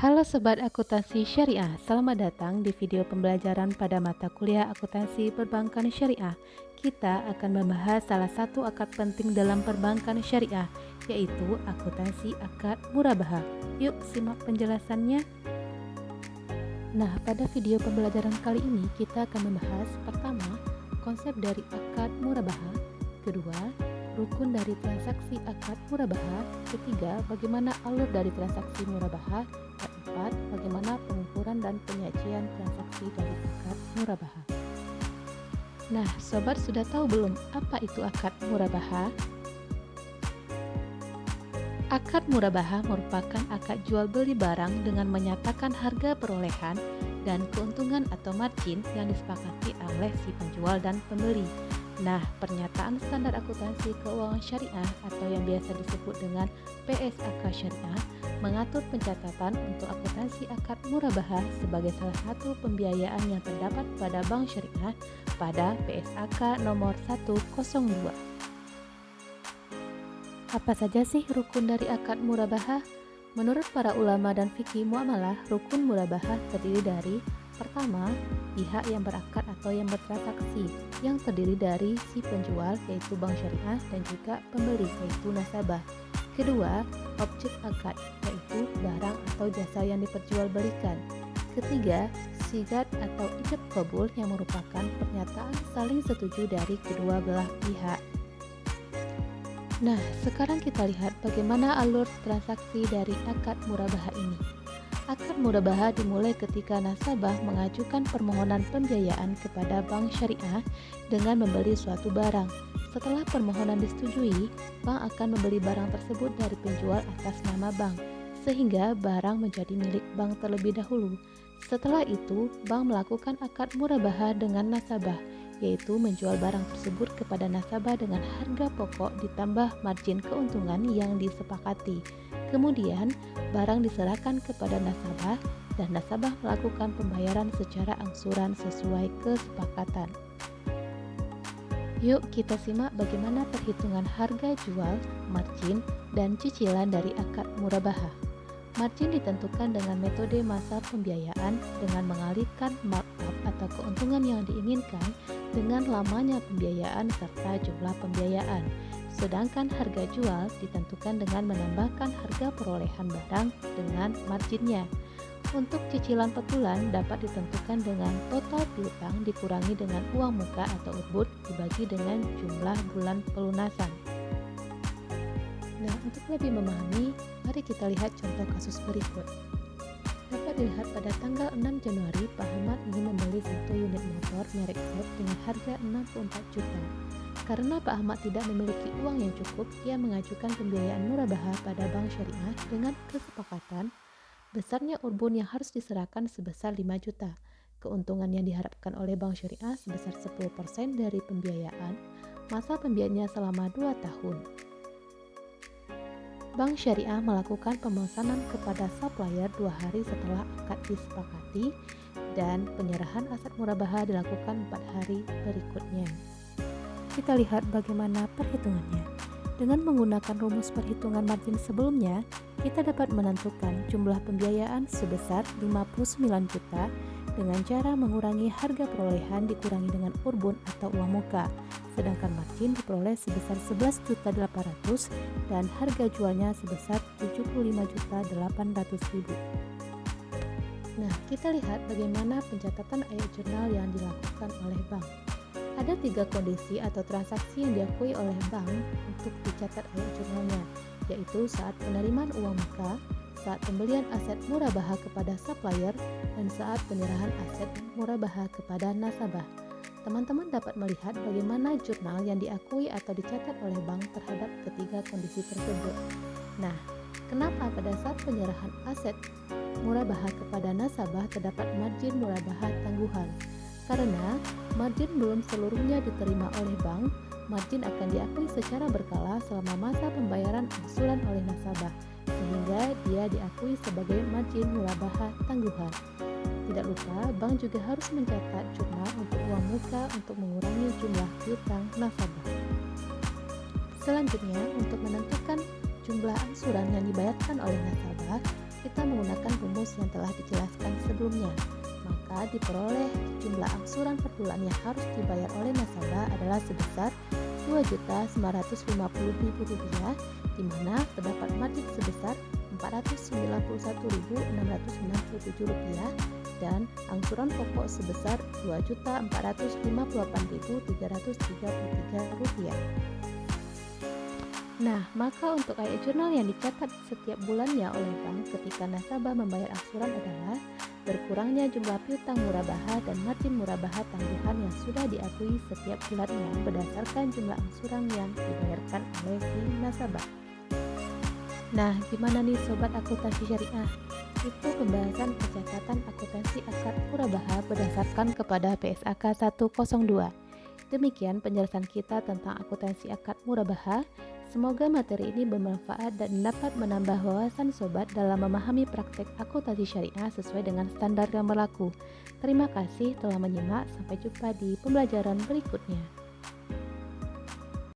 Halo Sobat Akuntansi Syariah, selamat datang di video pembelajaran pada mata kuliah Akuntansi Perbankan Syariah. Kita akan membahas salah satu akad penting dalam perbankan syariah, yaitu akuntansi akad murabahah. Yuk simak penjelasannya. Nah, pada video pembelajaran kali ini kita akan membahas pertama, konsep dari akad murabahah, kedua, rukun dari transaksi akad murabahah, ketiga, bagaimana alur dari transaksi murabahah, dan empat, bagaimana pengukuran dan penyajian transaksi dari akad murabahah. Nah, sobat sudah tahu belum apa itu akad murabahah? Akad murabahah merupakan akad jual beli barang dengan menyatakan harga perolehan dan keuntungan atau margin yang disepakati oleh si penjual dan pembeli. Nah, pernyataan standar akuntansi keuangan syariah atau yang biasa disebut dengan PSAK syariah mengatur pencatatan untuk akuntansi akad murabahah sebagai salah satu pembiayaan yang terdapat pada bank syariah pada PSAK nomor 102. Apa saja sih rukun dari akad murabahah? Menurut para ulama dan fikih muamalah, rukun murabahah terdiri dari pertama, pihak yang berakad atau yang bertransaksi, yang terdiri dari si penjual yaitu bank syariah dan juga pembeli yaitu nasabah. Kedua, objek akad yaitu barang atau jasa yang diperjualbelikan. Ketiga, sigat atau ijab qabul yang merupakan pernyataan saling setuju dari kedua belah pihak. Nah, sekarang kita lihat bagaimana alur transaksi dari akad murabahah ini. Akad murabahah dimulai ketika nasabah mengajukan permohonan pembiayaan kepada bank syariah dengan membeli suatu barang. Setelah permohonan disetujui, bank akan membeli barang tersebut dari penjual atas nama bank, sehingga barang menjadi milik bank terlebih dahulu. Setelah itu, bank melakukan akad murabahah dengan nasabah, yaitu menjual barang tersebut kepada nasabah dengan harga pokok ditambah margin keuntungan yang disepakati. Kemudian, barang diserahkan kepada nasabah dan nasabah melakukan pembayaran secara angsuran sesuai kesepakatan. Yuk kita simak bagaimana perhitungan harga jual, margin, dan cicilan dari akad murabahah. Margin ditentukan dengan metode masa pembiayaan dengan mengalihkan markup atau keuntungan yang diinginkan dengan lamanya pembiayaan serta jumlah pembiayaan. Sedangkan harga jual ditentukan dengan menambahkan harga perolehan barang dengan marginnya. Untuk cicilan per bulan dapat ditentukan dengan total piutang dikurangi dengan uang muka atau urbud dibagi dengan jumlah bulan pelunasan. Nah, untuk lebih memahami, mari kita lihat contoh kasus berikut. Dapat dilihat pada tanggal 6 Januari, Pak Ahmad ingin membeli satu unit motor merek Ford dengan harga 64 juta. Karena Pak Ahmad tidak memiliki uang yang cukup, ia mengajukan pembiayaan murabahah pada bank syariah dengan kesepakatan besarnya urbun yang harus diserahkan sebesar 5 juta. Keuntungan yang diharapkan oleh bank syariah sebesar 10% dari pembiayaan, masa pembiayaannya selama 2 tahun. Bank syariah melakukan pemesanan kepada supplier 2 hari setelah akad disepakati dan penyerahan aset murabahah dilakukan 4 hari berikutnya. Kita lihat bagaimana perhitungannya. Dengan menggunakan rumus perhitungan margin sebelumnya, kita dapat menentukan jumlah pembiayaan sebesar 59 juta dengan cara mengurangi harga perolehan dikurangi dengan urbun atau uang muka. Sedangkan margin diperoleh sebesar 11.800.000 dan harga jualnya sebesar 75.800.000. Nah, kita lihat bagaimana pencatatan ayat jurnal yang dilakukan oleh bank. Ada 3 kondisi atau transaksi yang diakui oleh bank untuk dicatat ayat jurnalnya, yaitu saat penerimaan uang muka, saat pembelian aset murabahah kepada supplier, dan saat penyerahan aset murabahah kepada nasabah. Teman-teman dapat melihat bagaimana jurnal yang diakui atau dicatat oleh bank terhadap ketiga kondisi tersebut. Nah, kenapa pada saat penyerahan aset murabahah kepada nasabah terdapat margin murabahah tangguhan? Karena margin belum seluruhnya diterima oleh bank, margin akan diakui secara berkala selama masa pembayaran angsuran oleh nasabah, sehingga dia diakui sebagai margin murabahah tangguhan. Tidak lupa, bank juga harus mencatat jurnal untuk uang muka untuk mengurangi jumlah piutang nasabah. Selanjutnya, untuk menentukan jumlah angsuran yang dibayarkan oleh nasabah, kita menggunakan rumus yang telah dijelaskan sebelumnya. Maka diperoleh jumlah angsuran per bulan yang harus dibayar oleh nasabah adalah sebesar Rp2.950.000, di mana terdapat margin sebesar Rp491.697 dan angsuran pokok sebesar Rp2.458.333. Nah, maka untuk ayat jurnal yang dicatat setiap bulannya oleh bank ketika nasabah membayar angsuran adalah berkurangnya jumlah piutang murabahah dan margin murabahah tangguhan yang sudah diakui setiap bulannya berdasarkan jumlah angsuran yang dibayarkan oleh si nasabah. Nah, gimana nih Sobat Akuntansi Syariah? Itu pembahasan pencatatan akuntansi akad murabahah berdasarkan kepada PSAK 102. Demikian penjelasan kita tentang akuntansi akad murabahah. Semoga materi ini bermanfaat dan dapat menambah wawasan sobat dalam memahami praktek akuntansi syariah sesuai dengan standar yang berlaku. Terima kasih telah menyimak, sampai jumpa di pembelajaran berikutnya.